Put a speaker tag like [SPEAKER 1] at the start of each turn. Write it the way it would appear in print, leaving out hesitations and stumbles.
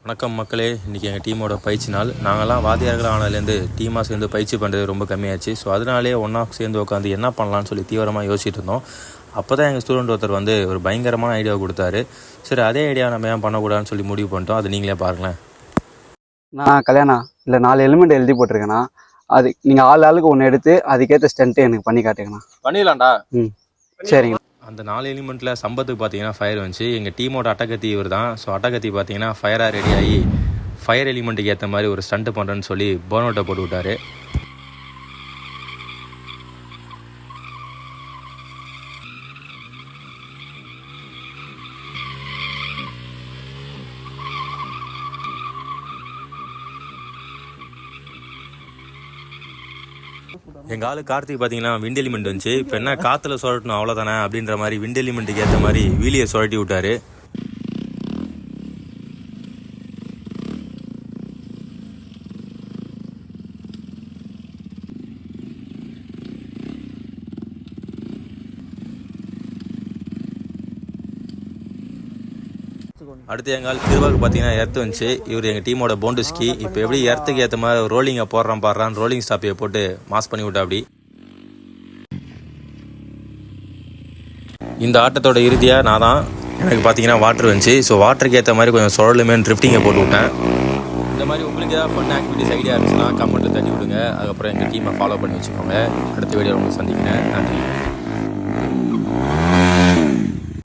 [SPEAKER 1] வணக்கம் மக்களே, இன்றைக்கி எங்கள் டீமோட பயிற்சி நாள். நாங்கள்லாம் வாத்தியார்கள் ஆனதுலேருந்து டீமாக சேர்ந்து பயிற்சி பண்ணுறது ரொம்ப கம்மியாச்சு. ஸோ அதனாலே ஒன்றா சேர்ந்து உட்காந்து என்ன பண்ணலான்னு சொல்லி தீவிரமாக யோசிச்சுட்டு இருந்தோம். அப்போ தான் எங்கள் ஸ்டூடெண்ட் ஒருத்தர் வந்து ஒரு பயங்கரமான ஐடியா கொடுத்தாரு. சரி, அதே ஐடியா நம்ம ஏன் பண்ணக்கூடாதுன்னு சொல்லி முடிவு பண்ணிட்டோம். அது நீங்களே பாருங்களேன்.
[SPEAKER 2] நான் கல்யாணம் இல்லை 4 எலிமெண்ட் எழுதி போட்டிருக்கேண்ணா. அது நீங்கள் ஆளுக்கு ஒன்று எடுத்து அதுக்கேற்ற ஸ்டென்ட்டு எனக்கு பண்ணி காட்டுங்கண்ணா.
[SPEAKER 1] பண்ணிடலாம்டா.
[SPEAKER 2] சரிங்க.
[SPEAKER 1] அந்த 4 எலிமெண்ட்டில் சம்பத்துக்கு பார்த்தீங்கன்னா ஃபயர் வந்துச்சு. எங்கள் டீமோட அட்டகத்தி இவர் தான். ஸோ அட்டகத்தி பார்த்தீங்கன்னா ஃபயராக ரெடி ஆகி ஃபயர் எலிமெண்ட்டுக்கு ஏற்ற மாதிரி ஒரு ஸ்டண்ட்டு பண்ணுறேன்னு சொல்லி பர்ன் அவுட்டை போட்டு விட்டார். எங்கள் ஆளு கார்த்திக் பார்த்தீங்கன்னா விண்ட் எலிமெண்ட் வந்துச்சு. இப்போ என்ன காற்றுல சுழட்டணும் அவ்வளோதானே அப்படின்ற மாதிரி விண்ட் எலிமெண்ட்டுக்கு ஏற்ற மாதிரி வீலியை சுழட்டி விட்டார். அடுத்து எங்கள் திருவாக்கு பார்த்தீங்கன்னா எர்த்து வந்துச்சு. இவர் எங்கள் டீமோட போண்டுஸ்கி. இப்போ எப்படி எர்த்துக்கு ஏற்ற மாதிரி ரோலிங்கை பாடுறான்னு ரோலிங் ஸ்டாப்பையை போட்டு மாஸ் பண்ணி விட்டா. அப்படி இந்த ஆட்டத்தோட இறுதியாக நான் தான். எனக்கு பார்த்தீங்கன்னா வாட்டர் வந்துச்சு. ஸோ வாட்டருக்கு ஏற்ற மாதிரி கொஞ்சம் சுழலுமேன்னு ட்ரிஃப்டிங்கை போட்டு விட்டேன். இந்த மாதிரி உங்களுக்கு ஏதாவது ஃபன் ஆக்டிவிட்டிஸ் ஐடியா இருந்துச்சுன்னா கமெண்ட்டில் தட்டி விடுங்க. அதுக்கப்புறம் எங்கள் டீமை ஃபாலோ பண்ணி வச்சுக்கோங்க. அடுத்த வீடியோ உங்களுக்கு சந்திக்கிறேன். நன்றி.